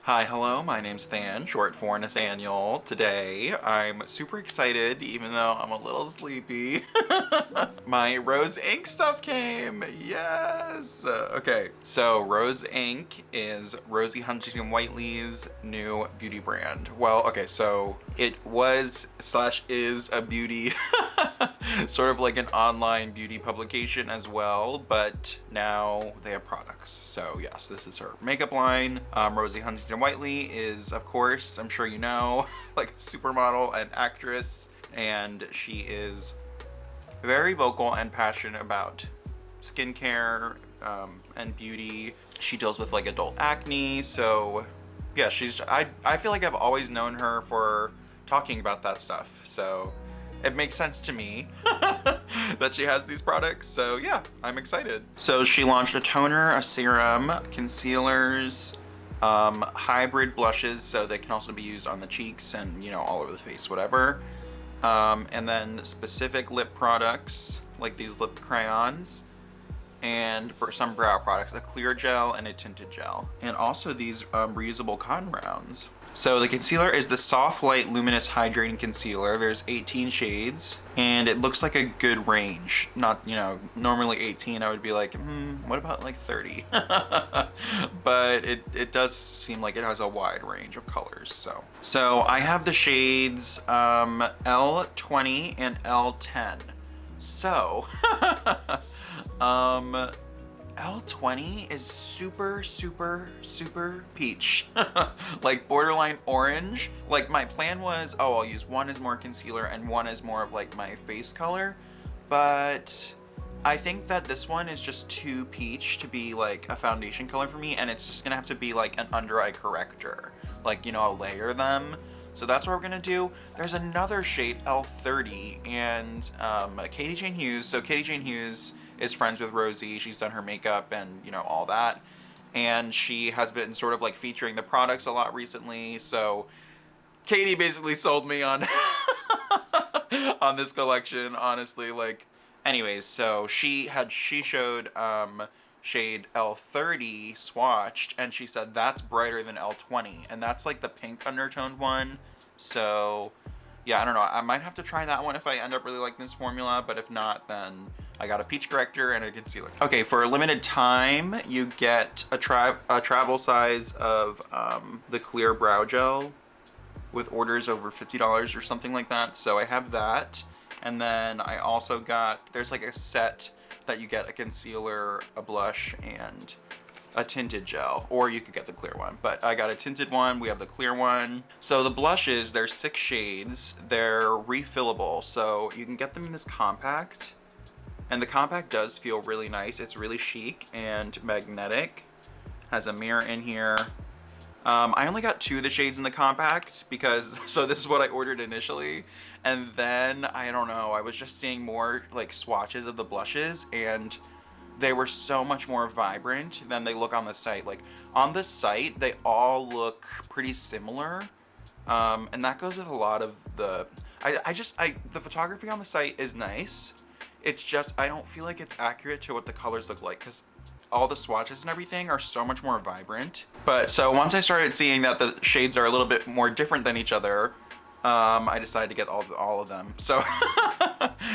Hi, hello, my name's Than, short for Nathaniel. Today, I'm super excited, even though I'm a little sleepy. My Rose Inc stuff came! Yes! Okay, so Rose Inc is Rosie Huntington Whiteley's new beauty brand. Well, okay, so it was / is a beauty sort of like an online beauty publication as well, but now they have products. So yes, this is her makeup line. Rosie Huntington Whiteley is, of course, I'm sure you know, like a supermodel and actress, and she is very vocal and passionate about skincare and beauty. She deals with like adult acne, so yeah, I feel like I've always known her for talking about that stuff, so it makes sense to me that she has these products. So yeah, I'm excited. So she launched a toner, a serum, concealers, hybrid blushes, so they can also be used on the cheeks and, you know, all over the face, whatever. And then specific lip products, like these lip crayons, and for some brow products, a clear gel and a tinted gel. And also these reusable cotton rounds. So the concealer is the Softlight Luminous Hydrating Concealer. There's 18 shades, and it looks like a good range. Not, you know, normally 18, I would be like, what about like 30? But it does seem like it has a wide range of colors, So I have the shades L20 and L10. So, L20 is super peach. Like borderline orange. Like my plan was, oh, I'll use one as more concealer and one as more of like my face color. But I think that this one is just too peach to be like a foundation color for me, and it's just gonna have to be like an under eye corrector. Like, you know, I'll layer them. So that's what we're gonna do. There's another shade, L30, and Katie Jane Hughes. So Katie Jane Hughes is friends with Rosie. She's done her makeup and, you know, all that. And she has been sort of like featuring the products a lot recently. So Katie basically sold me on on this collection, honestly. Like, anyways, so she showed shade L30 swatched, and she said that's brighter than L20, and that's like the pink undertoned one. So yeah, I don't know, I might have to try that one if I end up really liking this formula, but if not, then I got a peach corrector and a concealer. Okay, for a limited time, you get a travel size of the clear brow gel with orders over $50 or something like that. So I have that. And then I also got, there's like a set that you get a concealer, a blush, and a tinted gel, or you could get the clear one, but I got a tinted one. We have the clear one. So the blushes, there's 6 shades. They're refillable, so you can get them in this compact, and the compact does feel really nice. It's really chic and magnetic. Has a mirror in here. I only got 2 of the shades in the compact because, so this is what I ordered initially, and then I don't know, I was just seeing more like swatches of the blushes, and they were so much more vibrant than they look on the site. Like on the site, they all look pretty similar, and that goes with a lot of the the photography on the site is nice. It's just I don't feel like it's accurate to what the colors look like, because all the swatches and everything are so much more vibrant. But so once I started seeing that the shades are a little bit more different than each other, I decided to get all of them. So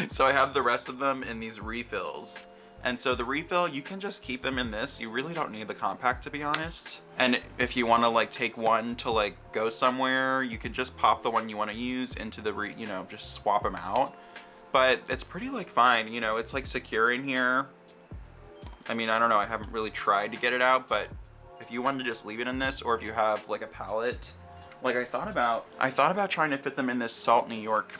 so I have the rest of them in these refills. And so the refill, you can just keep them in this. You really don't need the compact, to be honest. And if you want to like take one to like go somewhere, you could just pop the one you want to use into the you know, just swap them out. But it's pretty like fine, you know, it's like secure in here. I mean, I don't know, I haven't really tried to get it out, but if you wanted to just leave it in this, or if you have like a palette, like I thought about trying to fit them in this Salt New York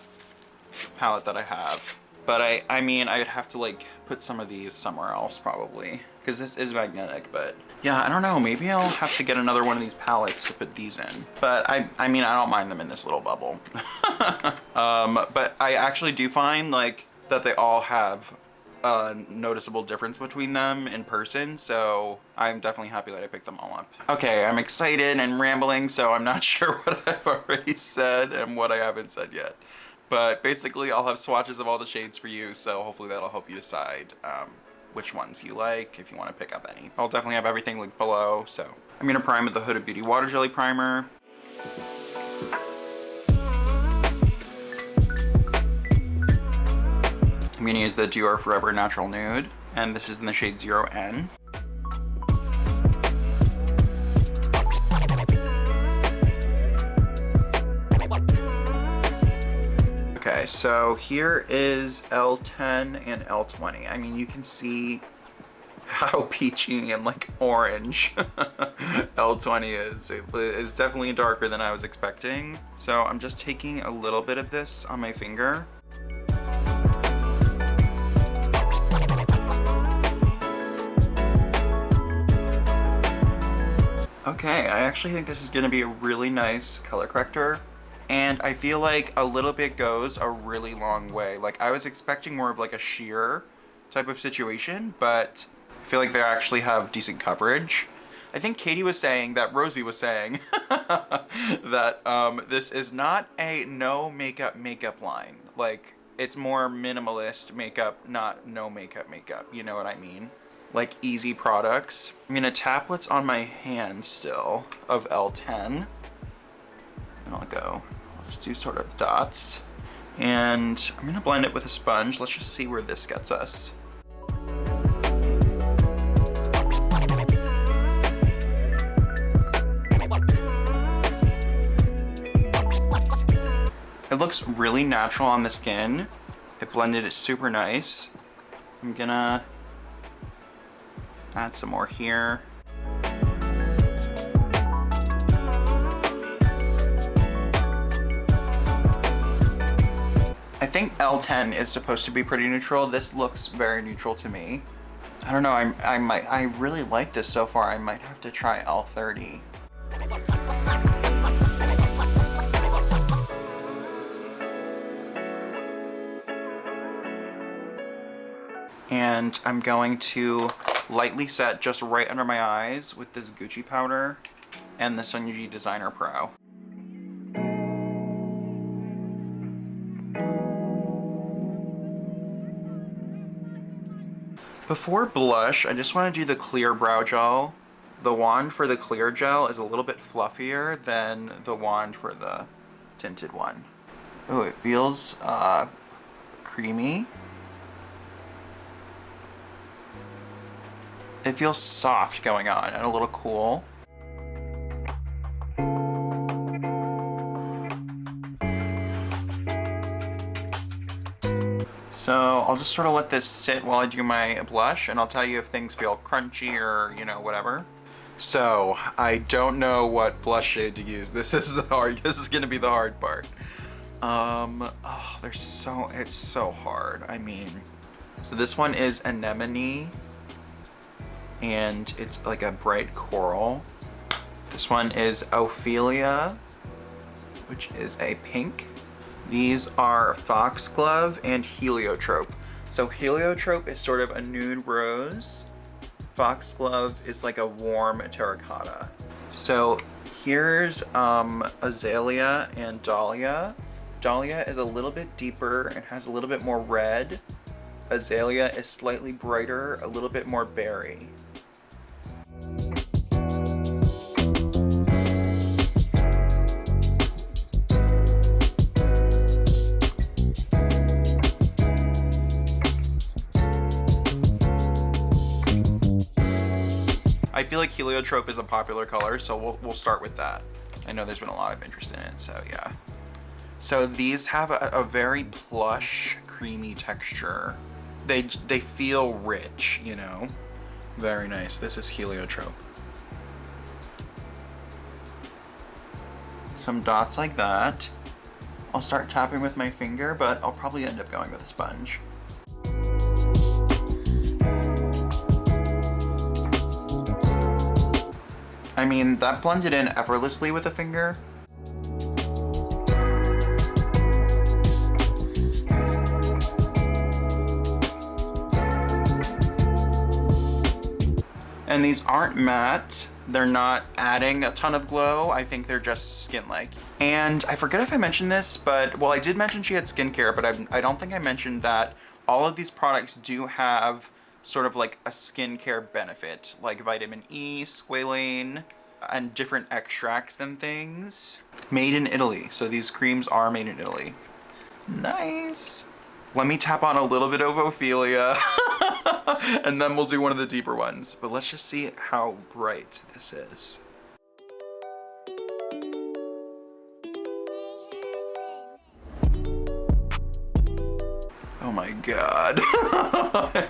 palette that I have. But I mean, I'd have to like put some of these somewhere else probably, because this is magnetic. But yeah, I don't know, maybe I'll have to get another one of these palettes to put these in. But I mean, I don't mind them in this little bubble. But I actually do find like that they all have a noticeable difference between them in person, so I'm definitely happy that I picked them all up. Okay, I'm excited and rambling, so I'm not sure what I've already said and what I haven't said yet. But basically, I'll have swatches of all the shades for you, so hopefully that'll help you decide which ones you like, if you want to pick up any. I'll definitely have everything linked below. So I'm gonna prime with the Huda Beauty Water Jelly Primer. I'm gonna use the Dior Forever Natural Nude, and this is in the shade 0N. Okay, so here is L10 and L20. I mean, you can see how peachy and like orange L20 is. It is definitely darker than I was expecting. So I'm just taking a little bit of this on my finger. Okay, I actually think this is gonna be a really nice color corrector. And I feel like a little bit goes a really long way. Like I was expecting more of like a sheer type of situation, but I feel like they actually have decent coverage. I think Katie was saying that, Rosie was saying that this is not a no makeup line. Like it's more minimalist makeup, not no makeup. You know what I mean? Like easy products. I'm gonna tap what's on my hand still of L10. And I'll just do sort of dots. And I'm gonna blend it with a sponge. Let's just see where this gets us. It looks really natural on the skin. It blended it super nice. I'm gonna add some more here. I think L10 is supposed to be pretty neutral. This looks very neutral to me. I don't know, I really like this so far. I might have to try L30. And I'm going to lightly set just right under my eyes with this Gucci powder and the Sonia G Designer Pro. Before blush, I just want to do the clear brow gel. The wand for the clear gel is a little bit fluffier than the wand for the tinted one. Oh, it feels creamy. It feels soft going on and a little cool. So I'll just sort of let this sit while I do my blush, and I'll tell you if things feel crunchy or, you know, whatever. So I don't know what blush shade to use. This is gonna be the hard part. Oh, it's so hard. I mean, so this one is Anemone, and it's like a bright coral. This one is Ophelia, which is a pink. These are Foxglove and Heliotrope. So Heliotrope is sort of a nude rose. Foxglove is like a warm terracotta. So here's Azalea and Dahlia. Dahlia is a little bit deeper and has a little bit more red. Azalea is slightly brighter, a little bit more berry. I feel like Heliotrope is a popular color, so we'll start with that. I know there's been a lot of interest in it, so yeah. So these have a very plush, creamy texture. They feel rich, you know? Very nice. This is Heliotrope. Some dots like that. I'll start tapping with my finger, but I'll probably end up going with a sponge. I mean, that blended in effortlessly with a finger. And these aren't matte. They're not adding a ton of glow. I think they're just skin-like. And I forget if I mentioned this, but, well, I did mention she had skincare, but I don't think I mentioned that all of these products do have sort of like a skincare benefit, like vitamin E, squalane, and different extracts and things. Made in Italy. So these creams are made in Italy. Nice. Let me tap on a little bit of Ophelia and then we'll do one of the deeper ones. But let's just see how bright this is. Oh my God.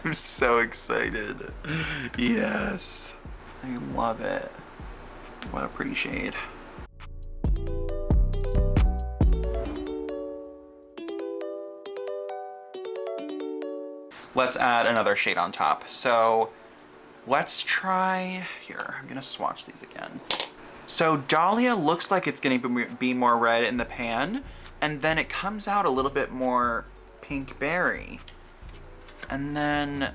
I'm so excited. Yes. I love it. What a pretty shade. Let's add another shade on top. So let's try, here, I'm gonna swatch these again. So Dahlia looks like it's gonna be more red in the pan, and then it comes out a little bit more pink berry. And then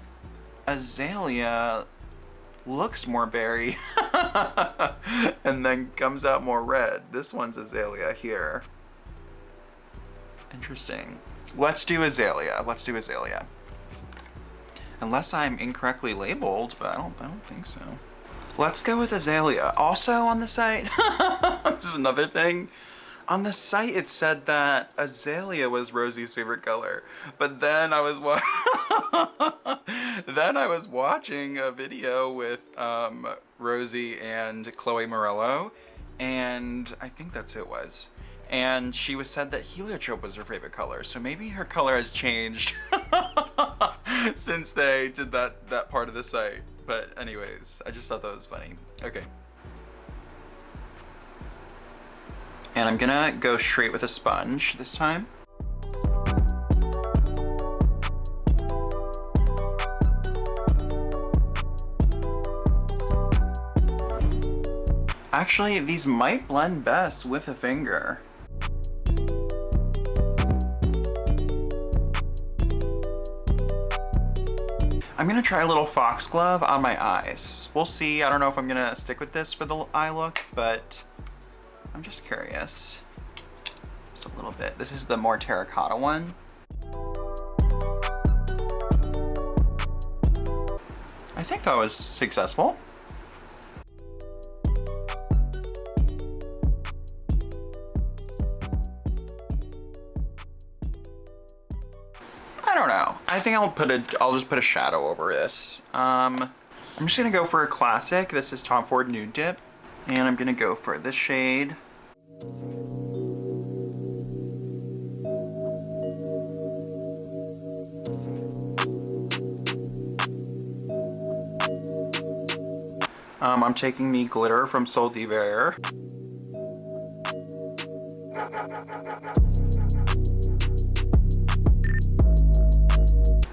Azalea looks more berry and then comes out more red. This one's Azalea here. Interesting. Let's do Azalea. Let's do Azalea. Unless I'm incorrectly labeled, but I don't think so. Let's go with Azalea. Also on the site, this is another thing. On the site, it said that Azalea was Rosie's favorite color, but then I was watching a video with Rosie and Chloe Morello, and I think that's who it was. And she said that heliotrope was her favorite color, so maybe her color has changed since they did that part of the site. But anyways, I just thought that was funny. Okay. And I'm gonna go straight with a sponge this time. Actually, these might blend best with a finger. I'm gonna try a little foxglove on my eyes. We'll see. I don't know if I'm gonna stick with this for the eye look, but I'm just curious. Just a little bit. This is the more terracotta one. I think that was successful. I don't know. I think I'll just put a shadow over this. I'm just gonna go for a classic. This is Tom Ford Nude Dip. And I'm gonna go for this shade. I'm taking the glitter from Sol d'Hiver.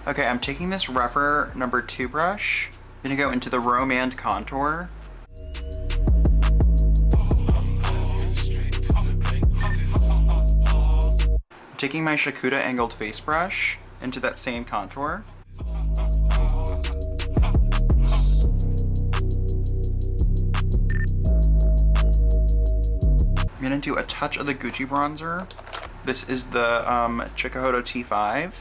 Okay, I'm taking this Rephr number 2 brush. I'm gonna go into the Rom&nd contour. I'm taking my Shaquda angled face brush into that same contour. I'm gonna do a touch of the Gucci bronzer. This is the Chikuhodo T5.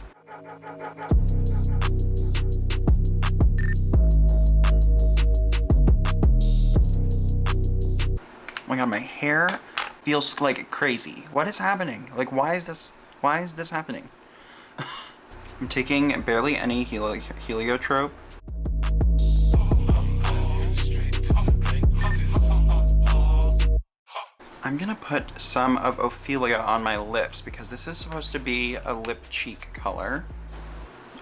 Oh my God, my hair feels like crazy. What is happening? Like, why is this happening? I'm taking barely any heliotrope. I'm gonna put some of Ophelia on my lips because this is supposed to be a lip cheek color.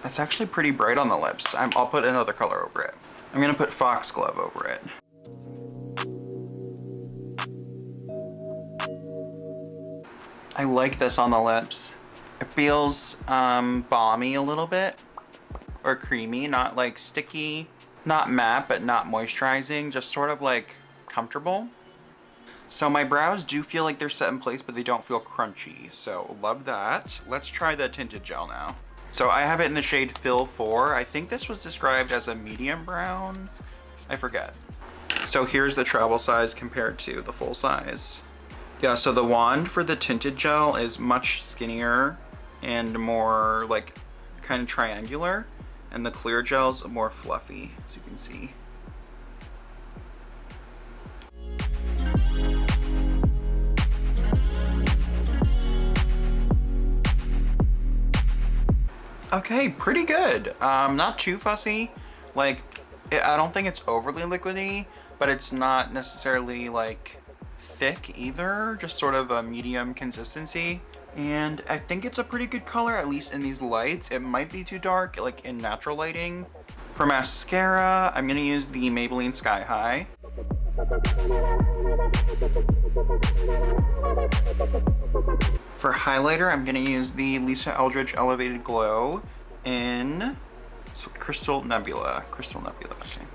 It's actually pretty bright on the lips. I'll put another color over it. I'm gonna put foxglove over it. I like this on the lips. It feels balmy a little bit, or creamy, not like sticky, not matte, but not moisturizing, just sort of like comfortable. So my brows do feel like they're set in place, but they don't feel crunchy, so love that. Let's try the tinted gel now. So I have it in the shade Fill 4. I think this was described as a medium brown. I forget. So here's the travel size compared to the full size. Yeah, so the wand for the tinted gel is much skinnier and more like kind of triangular. and the clear gel's more fluffy, as you can see. Okay, pretty good. Not too fussy. Like, I don't think it's overly liquidy, but it's not necessarily like thick either, just sort of a medium consistency. And I think it's a pretty good color, at least in these lights. It might be too dark, like in natural lighting. For mascara, I'm gonna use the Maybelline Sky High. For highlighter, I'm gonna use the Lisa Eldridge Elevated Glow in Crystal Nebula. Crystal Nebula, okay.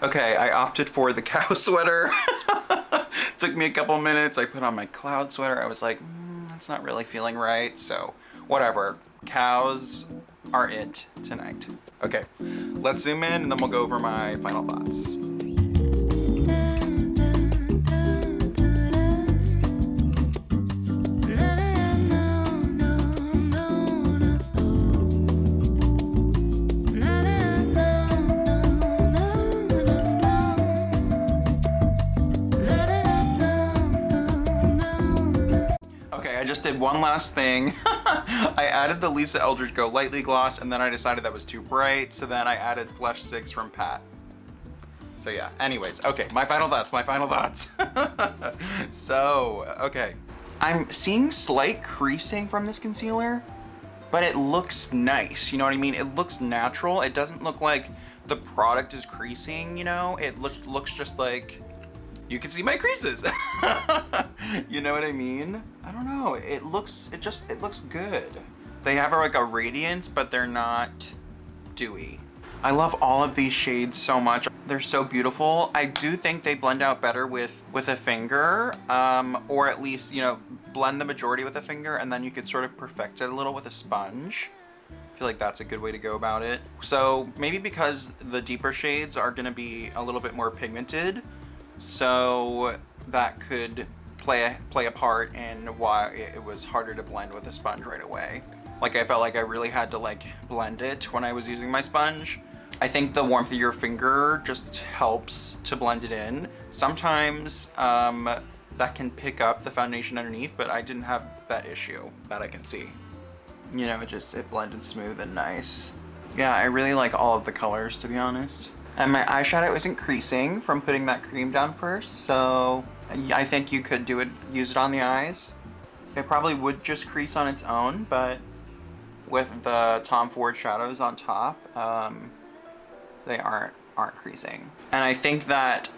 Okay, I opted for the cow sweater. Took me a couple minutes. I put on my cloud sweater. I was like, that's not really feeling right. So whatever, cows are it tonight. Okay, let's zoom in and then we'll go over my final thoughts. Did one last thing. I added the Lisa Eldridge Go Lightly Gloss, and then I decided that was too bright, so then I added Flesh 6 from Pat. So yeah, anyways, okay, my final thoughts. So, okay. I'm seeing slight creasing from this concealer, but it looks nice, you know what I mean? It looks natural. It doesn't look like the product is creasing, you know? It looks just like, you can see my creases. You know what I mean? I don't know. It looks good. They have like a radiance, but they're not dewy. I love all of these shades so much. They're so beautiful. I do think they blend out better with a finger, or at least, you know, blend the majority with a finger, and then you could sort of perfect it a little with a sponge. I feel like that's a good way to go about it. So maybe because the deeper shades are gonna be a little bit more pigmented, so that could play a part in why it was harder to blend with a sponge right away. Like, I felt like I really had to like blend it when I was using my sponge. I think the warmth of your finger just helps to blend it in. Sometimes that can pick up the foundation underneath, but I didn't have that issue that I can see. You know, it blended smooth and nice. Yeah, I really like all of the colors, to be honest. And my eyeshadow isn't creasing from putting that cream down first, so I think you could use it on the eyes. It probably would just crease on its own, but with the Tom Ford shadows on top, they aren't creasing. And I think that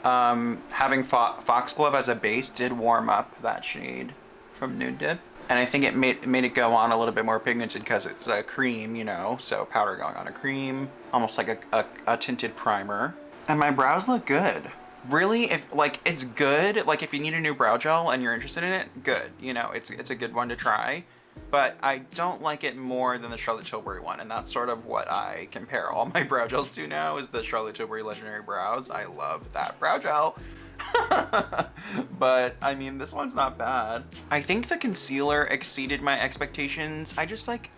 having Foxglove as a base did warm up that shade from Nude Dip. And I think it made it go on a little bit more pigmented because it's a cream, you know, so powder going on a cream, almost like a tinted primer. And my brows look good. Really, if like it's good, like if you need a new brow gel and you're interested in it, good. You know, it's a good one to try. But I don't like it more than the Charlotte Tilbury one, and that's sort of what I compare all my brow gels to now, is the Charlotte Tilbury Legendary Brows. I love that brow gel. But I mean, this one's not bad. I think the concealer exceeded my expectations. I just like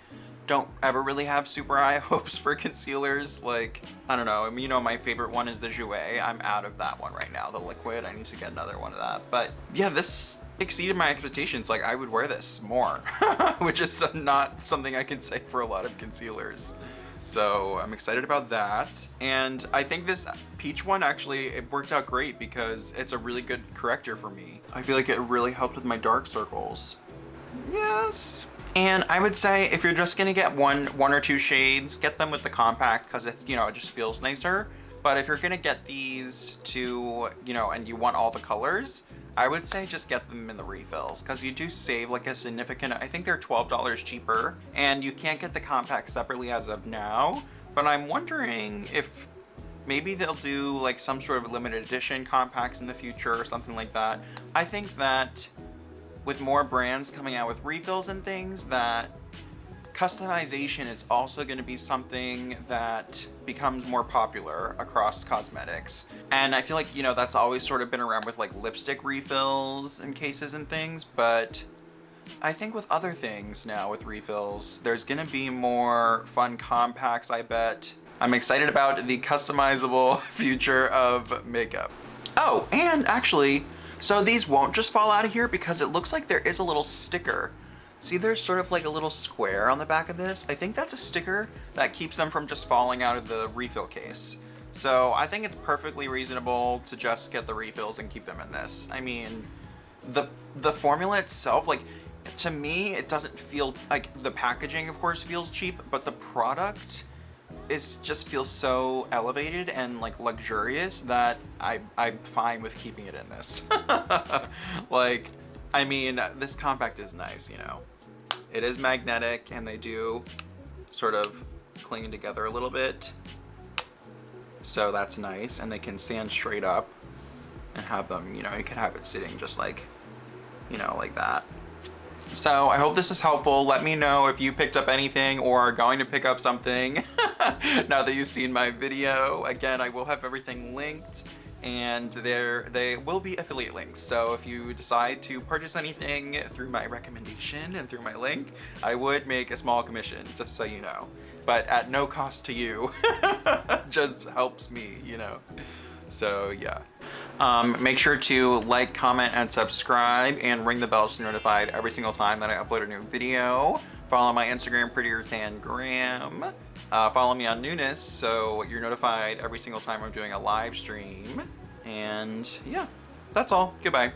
don't ever really have super high hopes for concealers. Like, I don't know, I mean, you know, my favorite one is the Jouer. I'm out of that one right now, the liquid. I need to get another one of that. But yeah, this exceeded my expectations. Like, I would wear this more, which is not something I can say for a lot of concealers. So I'm excited about that. And I think this peach one actually, it worked out great because it's a really good corrector for me. I feel like it really helped with my dark circles. Yes. And I would say if you're just gonna get one or two shades, get them with the compact because it, you know, it just feels nicer. But if you're gonna get these two, you know, and you want all the colors, I would say just get them in the refills because you do save like a significant, I think they're $12 cheaper, and you can't get the compact separately as of now. But I'm wondering if maybe they'll do like some sort of limited edition compacts in the future or something like that. I think that with more brands coming out with refills and things, that customization is also going to be something that becomes more popular across cosmetics. And I feel like, you know, that's always sort of been around with like lipstick refills and cases and things, but I think with other things now with refills, there's gonna be more fun compacts, I bet. I'm excited about the customizable future of makeup. Oh, and actually, so these won't just fall out of here because it looks like there is a little sticker. See, there's sort of like a little square on the back of this. I think that's a sticker that keeps them from just falling out of the refill case. So I think it's perfectly reasonable to just get the refills and keep them in this. I mean, the formula itself, like, to me, it doesn't feel like, the packaging of course feels cheap, but the product just feels so elevated and like luxurious that I'm fine with keeping it in this. Like, I mean, this compact is nice, you know. It is magnetic and they do sort of cling together a little bit. So that's nice, and they can stand straight up and have them, you know, you could have it sitting just like, you know, like that. So I hope this is helpful. Let me know if you picked up anything or are going to pick up something now that you've seen my video. Again, I will have everything linked, and they will be affiliate links. So if you decide to purchase anything through my recommendation and through my link, I would make a small commission, just so you know. But at no cost to you. Just helps me, you know. So yeah. Make sure to like, comment, and subscribe, and ring the bell to be notified every single time that I upload a new video. Follow my Instagram, Prettier Than Graham. Follow me on Newness, so you're notified every single time I'm doing a live stream. And yeah, that's all. Goodbye.